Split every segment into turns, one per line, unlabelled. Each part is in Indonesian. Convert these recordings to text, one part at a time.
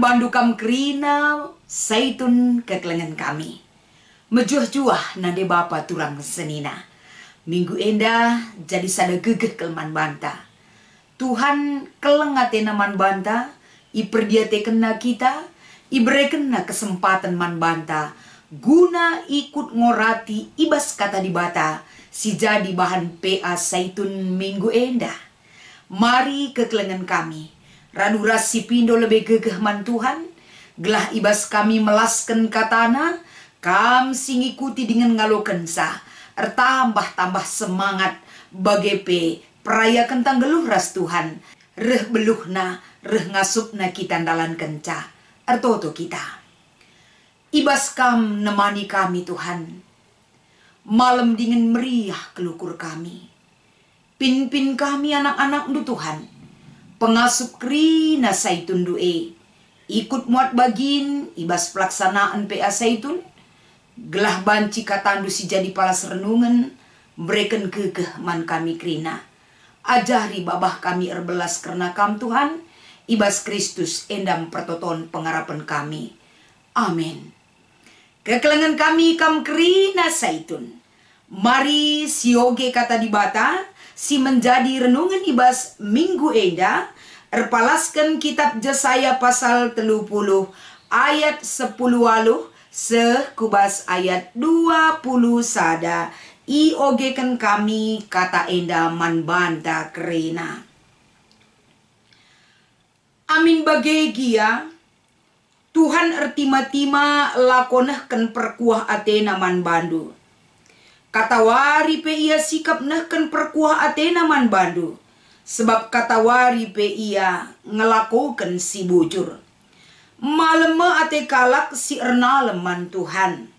bandu kam kerina saitun kekelengan kami. Mejuah-juah nande bapa turang senina. Minggu enda jadi sada gegeh kelman banta. Tuhan kelengate man banta, iperdiate kena kita, iberekena kesempatan man banta, guna ikut ngorati ibas kata di bata, si jadi bahan PA saitun minggu enda. Mari kekelengan kami, radu rasi pindo lebih gegeh man Tuhan, gelah ibas kami melaskan katana, kam sing ikuti dengan ngaloken sah, tambah semangat bagepe peraya kentang geluh ras Tuhan, reh beluhna, reh ngasupna kita dalan kenca, ertoto kita. Ibas kam nemani kami Tuhan, malam dingin meriah kelukur kami, pin kami anak-anak du Tuhan, pengasup krina saitun du'e, ikut muat bagin ibas pelaksanaan PA saitun, gelah banci katandu si jadi palas renungan, bereken gegeh man kami krina. Ajari babah kami erbelas karena kam Tuhan, ibas Kristus endam pertoton pengarapan kami. Amin. Kekelengan kami kam krina saitun. Mari sioge kata di bata, si menjadi renungan ibas minggu enda, erpalaskan kitab Yesaya pasal 30 ayat 10 waluh, sekubas ayat 20 sada, iogekan kami kata enda man banta kerena. Amin bagegia, Tuhan ertima-tima lakonehken perkuah atena man bandu. Kata wari pe ia sikap nehken perkuah atena man bandu. Sebab kata wari pe ia ngelakukan si bujur. Malema ate kalak si ernaleman Tuhan.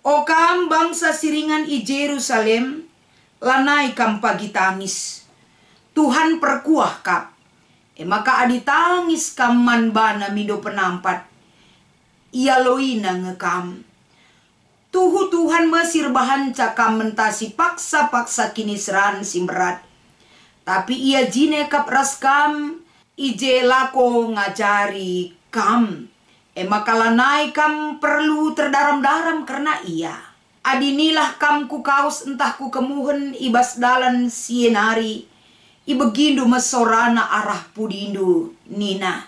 O kam bangsa siringan i Jerusalem, lanai kam pagi tangis. Tuhan perkuah kap. Maka adi tangis kam man bana mido penampat. Ia loina ngekam. Tuhu Tuhan mesir bahan cakam mentasi paksa-paksa kini seran simberat. Tapi ia jine kap raskam, ije lako ngajari kam. Maka lanai kam perlu terdaram-daram karena ia. Adinilah kam ku kaus entah ku kemuhen ibas dalan sienari. Ibegindu mesorana arah pudindu nina.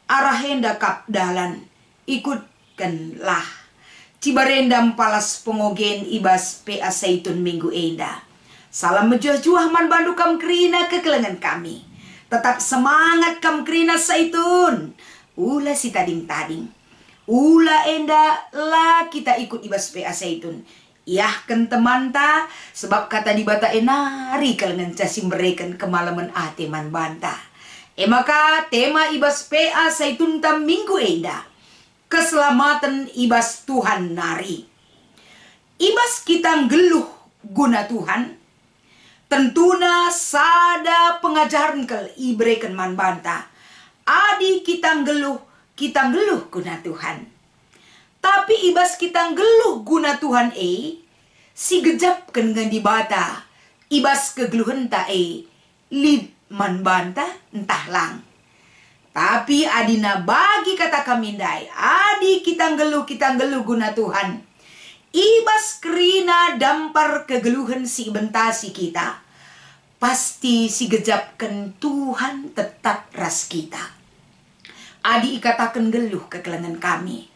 Arah henda kap dalan. Ikutkanlah. Cibarendam palas pengogen ibas PA saitun minggu enda. Salam mejuah-juah man bandu kam kerina kekelengan kami. Tetap semangat kam kerina saitun. Ula si tading-tading. Ula enda lah kita ikut ibas PA saitun. Yahkan teman ta, sebab kata di bata enari kalengan casim bereken kemalaman ate man banta. Maka tema ibas PA saitun tam minggu enda. Keselamatan ibas Tuhan nari. Ibas kita geluh guna Tuhan. Tentuna sada pengajaran kel ibreken man banta. Adi kita geluh guna Tuhan. Tapi ibas kita geluh guna Tuhan si gejapkan dengan dibata. Ibas kegeluhan ta lid man banta entah lang. Tapi adina bagi kata kamindai, adi kita geluh guna Tuhan. Ibas kerina dampar kegeluhan si bentasi kita. Pasti si gejapkan Tuhan tetap ras kita. Adi ikatakan geluh kekelengan kami.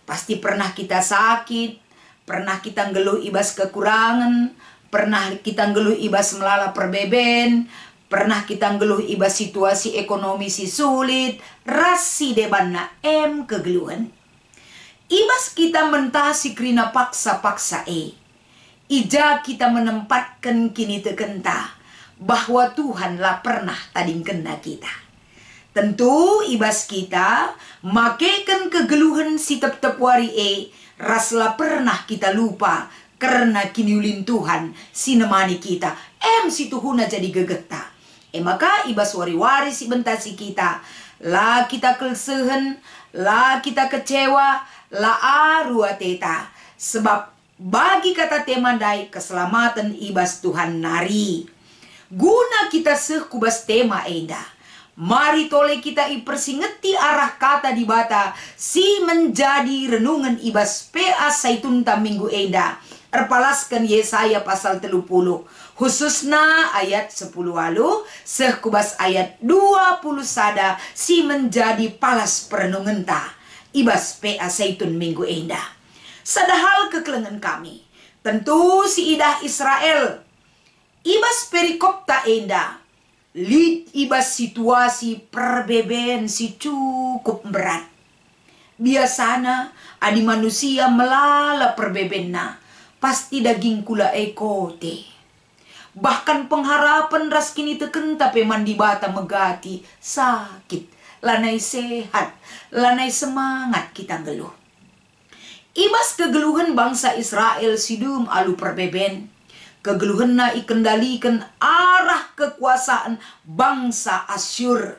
Pasti pernah kita sakit, pernah kita geluh ibas kekurangan, pernah kita geluh ibas melala perbeben, pernah kita geluh ibas situasi ekonomi si sulit, rasi debanna kegeluhan. Ibas kita mentasi kerina paksa-paksa ija kita menempatkan kini tekenta bahwa Tuhanlah pernah tading kena kita. Tentu ibas kita makekan kegeluhan si tep-tep wari raslah pernah kita lupa karena kini ulin Tuhan si nemani kita. Si Tuhuna jadi gegeta. Maka ibas wari-wari si bentasi kita. Lah kita kelsehen, lah kita kecewa, lah arua teta. Sebab bagi kata temandai keselamatan ibas Tuhan nari. Guna kita sekubas tema enda. Mari tole kita ipersingeti arah kata di bata si menjadi renungan ibas PA Saitun ta minggu enda. Erpalaskan Yesaya pasal 30. Khususna ayat 10 walu sekubas ayat 20 sada si menjadi palas perenungan ta ibas PA Saitun minggu enda. Sadahal kekelengan kami. Tentu si idah Israel ibas perikop ta enda. Lid ibas situasi perbeben si cukup berat. Biasana adi manusia melala perbebenna. Pasti daging kula ekote. Bahkan pengharapan ras kini teken tapi mandi bata megati. Sakit. Lanai sehat. Lanai semangat kita geluh. Ibas kegeluhan bangsa Israel sidum alu perbeben. Kegeluhanna ikendalikan arah kekuasaan bangsa Asyur.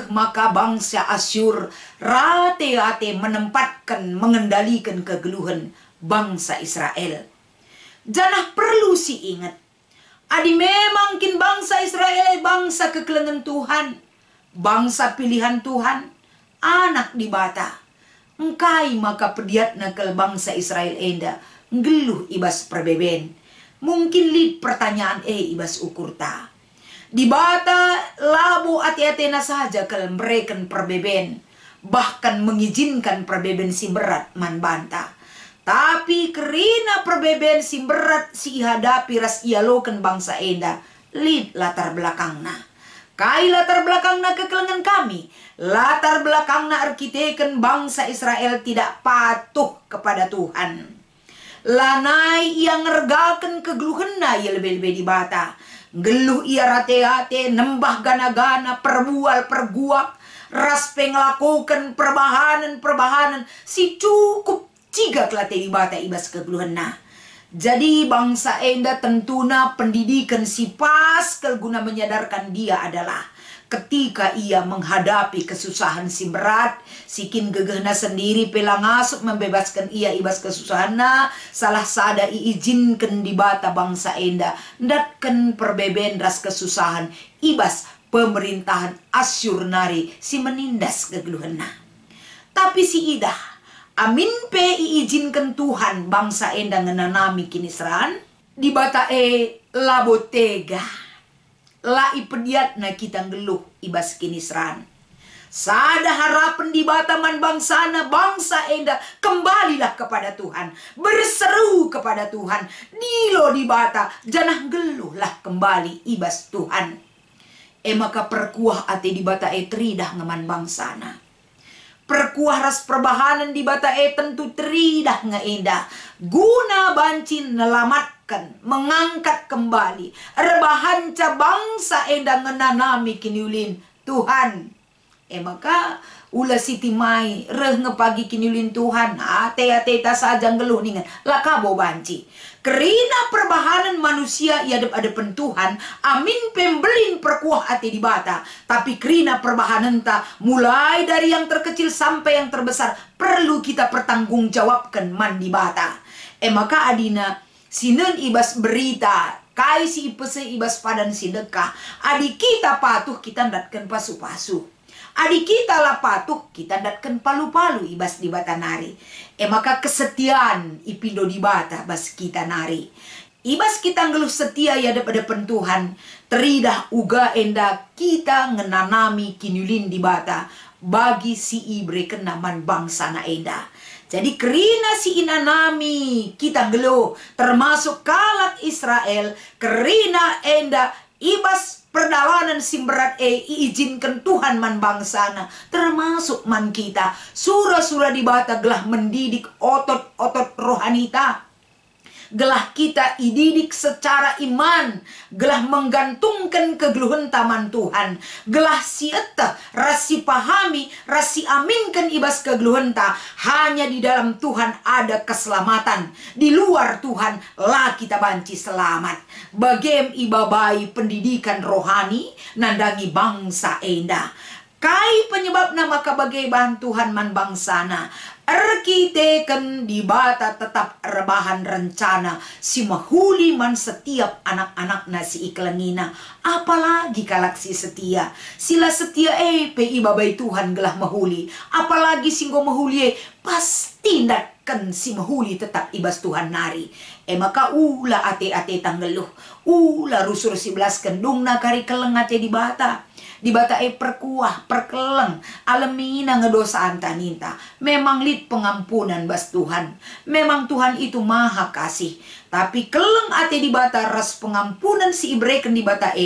Maka bangsa Asyur rate-rate menempatkan, mengendalikan kegeluhan bangsa Israel. Janah perlu si ingat. Adi memang kin bangsa Israel bangsa kekelengan Tuhan. Bangsa pilihan Tuhan. Anak di bata. Engkai maka pediatna ke bangsa Israel enda. Ngeluh ibas perbeben. Mungkin lid pertanyaan ibas ukurta. Di bata labu ati-atina saja kalau mereka perbeben. Bahkan mengizinkan perbeben si berat man banta. Tapi kerina perbeben si berat si hadapi ras ialokan bangsa enda. Lid latar belakangna. Kai latar belakangna kekelengan kami. Latar belakangna arkiteken bangsa Israel tidak patuh kepada Tuhan. Lanai ia ngergakan kegeluhanna ia lebih-lebih di bata. Geluh ia rate-rate, nembah gana-gana, perbual, perguak. Ras pengelakukan perbahanan-perbahanan. Si cukup ciga kelate di bata ibas kegeluhanna. Jadi bangsa enda tentuna pendidikan si pas guna menyadarkan dia adalah ketika ia menghadapi kesusahan si berat, sikin gegehna sendiri pelang asup membebaskan ia ibas kesusahanna, salah sada iizinkan di bata bangsa enda, datkan perbeben ras kesusahan, ibas pemerintahan Asyur nari si menindas kegeluhanna. Tapi si idah, amin pe iizinkan Tuhan bangsa enda ngenanami kinisran, di bata labo tega. La ipediatna kita ngeluh ibas kinisran. Sada harapan di bataman bangsana bangsa enda kembalilah kepada Tuhan. Berseru kepada Tuhan. Dilo di bata janah geluhlah kembali ibas Tuhan. Maka perkuah ate di bata tridah ngeman bangsana. Perkuah ras perbahanan di bata tentu tridah ngeenda. Guna bancin nelamatkan, mengangkat kembali. Rebahanca bangsa enda ngenanami kiniulin Tuhan. Maka ula siti mai reh ngepagi kiniulin Tuhan. Ate-ate ta saja ngeluh ningan. Lakabo banci. Kerina perbahanan manusia iadep-adepen Tuhan, amin pembelin perkuah ate di bata. Tapi kerina perbahanan ta, mulai dari yang terkecil sampai yang terbesar, perlu kita pertanggungjawabkan man di bata. Maka adina, sinen ibas berita, kai si ipese ibas padan sidekah, adi kita patuh kita datkan pasu-pasu. Adi kita lah patuh, kita datkan palu-palu ibas di bata nari. Maka kesetiaan ipindo di bata bas kita nari. Ibas kita ngeluh setia ya depan Tuhan. Teridah uga enda kita ngenanami kinulin di bata. Bagi si ibre kenaman bangsa na enda. Jadi kerina si inanami kita ngeluh. Termasuk kalat Israel. Kerina enda ibas perdawanan simberat iizinkan Tuhan man bangsana, termasuk man kita. Surah-surah di bata gelah mendidik otot-otot rohanita. Gelah kita ididik secara iman. Gelah menggantungkan kegeluhan taman Tuhan. Gelah sieta rasi pahami, rasi aminkan ibas kegeluhan ta. Hanya di dalam Tuhan ada keselamatan. Di luar Tuhan lah kita banci selamat. Bagem ibabai pendidikan rohani nandangi bangsa enda. Kai penyebabna maka bagai bahan Tuhan man bangsana. Arkiteken di bata tetap rebahan rencana si mahuli man setiap anak-anak nasi iklengina. Apalagi kalak si setia. Sila setia pei babai Tuhan gelah mahuli. Apalagi singgo mahuli pasti ndakken si mahuli tetap ibas Tuhan nari. Maka ula ate-ate tanggeluh. Ula rusur 11 kendung na kari keleng ate di bata. Di bata perkuah, perkeleng, alemina ngedosaan taninta. Memang lid pengampunan bas Tuhan. Memang Tuhan itu maha kasih. Tapi keleng ate di bata ras pengampunan si ibreken di bata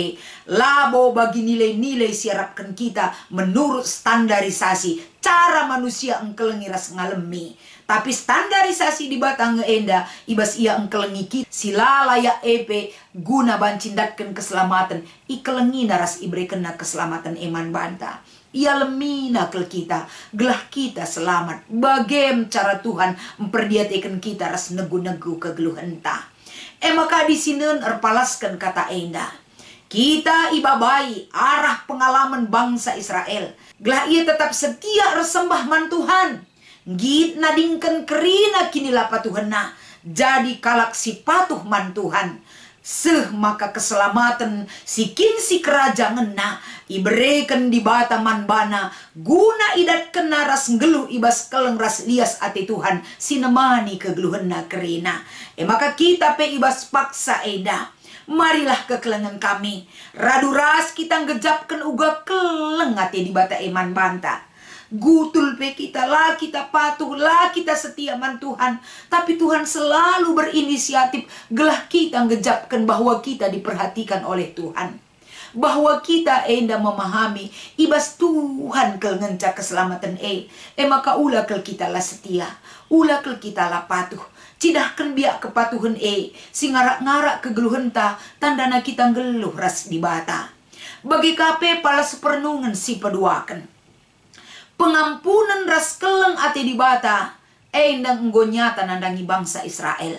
labo bagi nilai-nilai siarapkan kita menurut standarisasi. Cara manusia engkelengi ras ngalemi. Tapi standarisasi di batang enda ibas ia engkelengi kita silala ya guna bancindatkan keselamatan ikelengi naras ibreken na keselamatan eman banta. Ia lemina kel kita gelah kita selamat. Bagem cara Tuhan memperdiatakan kita ras negu-negu kegeluh entah. Maka di sinen erpalaskan kata enda. Kita ibabai arah pengalaman bangsa Israel. Gelah ia tetap setia resembah man Tuhan. Git nadingken kerina kini lapa Tuhan na. Jadi kalak si patuh man Tuhan. Maka keselamatan sikin si kerajaan na. Ibereken di bata man bana. Guna idat kena ras ngeluh ibas keleng ras lias ati Tuhan. Sinemani kegeluhan na kerina. Maka kita pe ibas paksa eda. Marilah kekelengan kami. Raduras kita ngejapkan uga keleng ati di bata eman banta. Gutul pe kita lah, kita patuh lah, kita setia man Tuhan. Tapi Tuhan selalu berinisiatif gelah kita ngejapkan bahwa kita diperhatikan oleh Tuhan. Bahwa kita enda memahami ibas Tuhan kel ngenca keselamatan maka ula kel kita lah setia. Ula kel kita lah patuh. Cidahkan biak kepatuhan si ngarak-ngarak kegeluhan ta tandana kita ngeluh ras di bata. Bagi kape pala sepernungan si peduakan. Pengampunan ras keleng ati di bata endang enggo nyata nandangi bangsa Israel.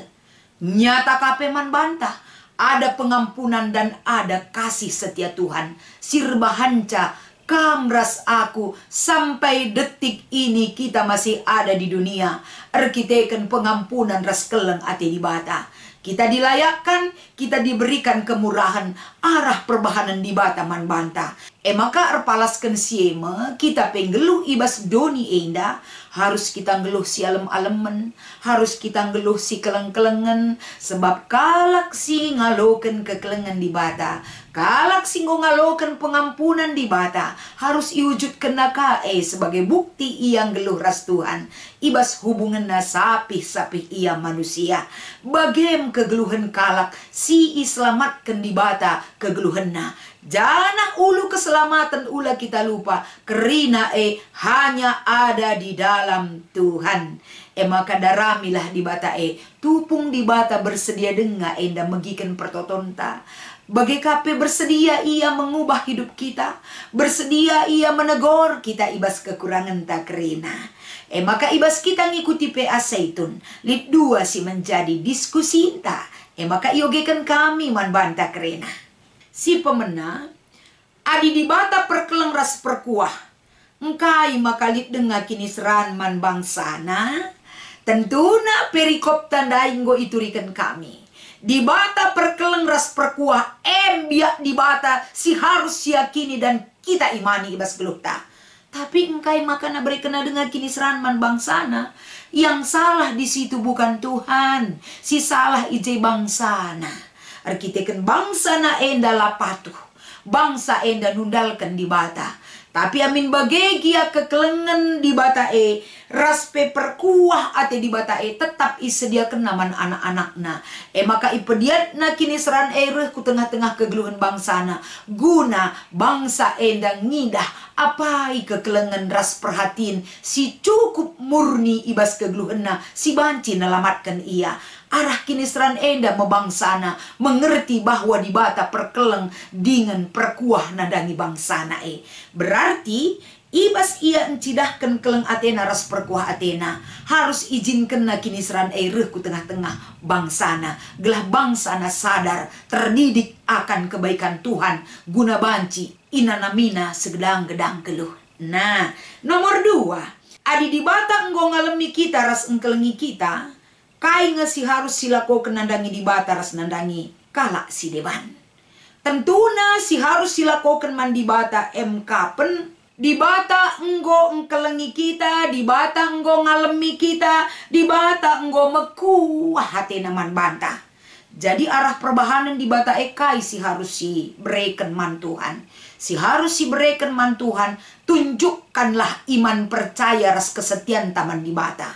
Nyata kape man bantah ada pengampunan dan ada kasih setia Tuhan. Sirbahanca kamras aku sampai detik ini kita masih ada di dunia. Arkiteken pengampunan ras keleng ati di bata. Kita dilayakkan, kita diberikan kemurahan, arah perbahanan di bata man banta. Maka erpalaskan siema, kita penggeluh ibas doni enda, harus kita ngeluh si alem-alemen, harus kita ngeluh si keleng-kelengen, sebab kalak si ngaloken kekelengan di bata, kalak si ngaloken pengampunan di bata, harus iwujudkan nakae sebagai bukti ia ngeluh ras Tuhan, ibas hubungan na sapih-sapih ia manusia, bagem kegeluhan kalak si islamatkan di bata kegeluhan na. Jangan ulu keselamatan ula kita lupa. Kerina hanya ada di dalam Tuhan. Maka daramilah di bata tupung di bata bersedia denga enda megikan pertotonta. Bagi kape bersedia ia mengubah hidup kita. Bersedia ia menegur kita ibas kekurangan tak kerina. Maka ibas kita ngikuti PA Zaitun. Lip 2 si menjadi diskusi inta. Maka iogekan kami man banta kerina. Si pemena adi di bata perkeleng ras perkuah. Engkai makalit denga kini seran man bangsana. Tentuna perikop tandai nggo iturikan kami. Di bata perkeleng ras perkuah biak di bata si harus yakini dan kita imani ibas gelukta. Tapi engkai makana berkena denga kini seran man bangsana. Yang salah di situ bukan Tuhan. Si salah ije bangsana. Arkiteken bangsa na enda la patuh. Bangsa enda nundalkan di bata. Tapi amin bagegia kekelengan di bata raspe perkuah ate di bata tetap isediakan naman anak-anakna. Maka ipediat na kini seran reh ku tengah-tengah kegeluhan bangsana. Guna bangsa enda ngidah apai kekelengan ras perhatiin si cukup murni ibas kegeluhan na si banci nelamatkan ia. Arah kini seran enda mebangsana mengerti bahwa di bata perkeleng dengan perkuah nadangi bangsana Berarti ibas ia encidahkan keleng Athena ras perkuah Athena harus izinkan na kini seran reh ku tengah-tengah bangsana. Gelah bangsana sadar terdidik akan kebaikan Tuhan guna banci inanamina segedang-gedang keluh. Nah, nomor 2. Adi di bata enggo ngalemi kita ras engkelengi kita, kai ngesi harus silako kenandangi di bata ras nandangi kalak si deban. Tentuna si harus silakokan mandi bata pen di bata enggo engkelengi kita, di bata enggo ngalemi kita, di bata enggo meku hati naman bantah. Jadi arah perbahanan di bata ekai si harus si berikan man Tuhan. Si harus si berikan man Tuhan, tunjukkanlah iman percaya ras kesetiaan taman di bata.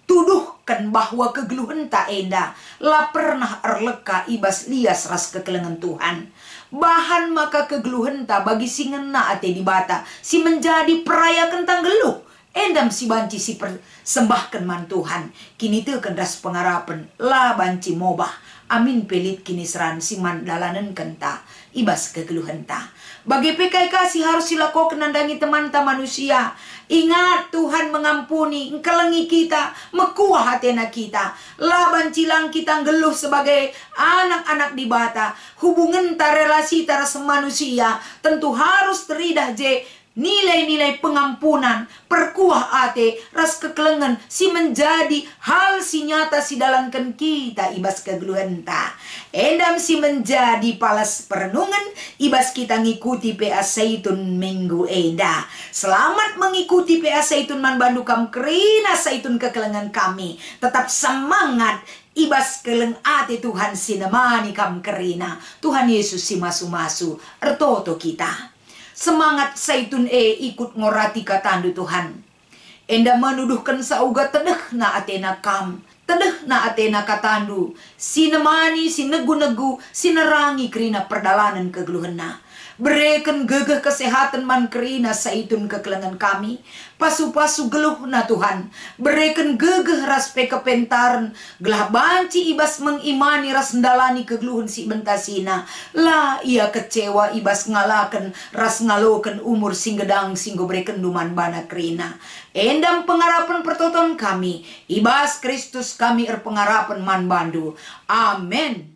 Tuduhkan bahwa kegeluhan tak enda, la pernah erleka ibas lias ras kekelengan Tuhan. Bahan maka kegeluhan tak bagi si ngena ate di bata, si menjadi peraya kentang geluh. Endam si banci si persembahkan man Tuhan. Kini teken ras pengarapan, la banci mobah. Amin pelit kini seran si mandalanan kenta, ibas kegeluhan ta. Bagi PKK si harus silakokan nandangi teman-teman manusia. Ingat Tuhan mengampuni, engkelengi kita, mekuah hatena kita. Laban cilang kita ngeluh sebagai anak-anak di bata. Hubungan ta relasi ta manusia tentu harus teridah je nilai-nilai pengampunan, perkuah ate, ras kekelengan, si menjadi hal si nyata si dalankan kita ibas kegeluhan ta. Endam si menjadi palas perenungan, ibas kita ngikuti PA Saitun minggu enda. Selamat mengikuti PA Saitun man bandu kam kerina Saitun kekelengan kami. Tetap semangat, ibas keleng ate Tuhan sinemani kam kerina. Tuhan Yesus si masu-masu, ertoto kita. Semangat Saitun ikut ngorati katandu Tuhan. Enda menuduhkan sauga tedeh na atena kam. Tedeh na atena katandu. Sinemani, sinegu-negu, sinerangi kerina perdalanan kegeluhena. Berikan gegeh kesehatan man kerina Saitun kekelengan kami. Pasu-pasu geluh na Tuhan. Berikan gegeh ras kepentaran. Gelah banci ibas mengimani ras ndalani kegeluhan si bentasina. Lah ia kecewa ibas ngalakan ras ngalokan umur singgedang singgo berikan duman bana kerina. Endam pengarapan pertoton kami. Ibas Kristus kami pengarapan man bandu. Amin.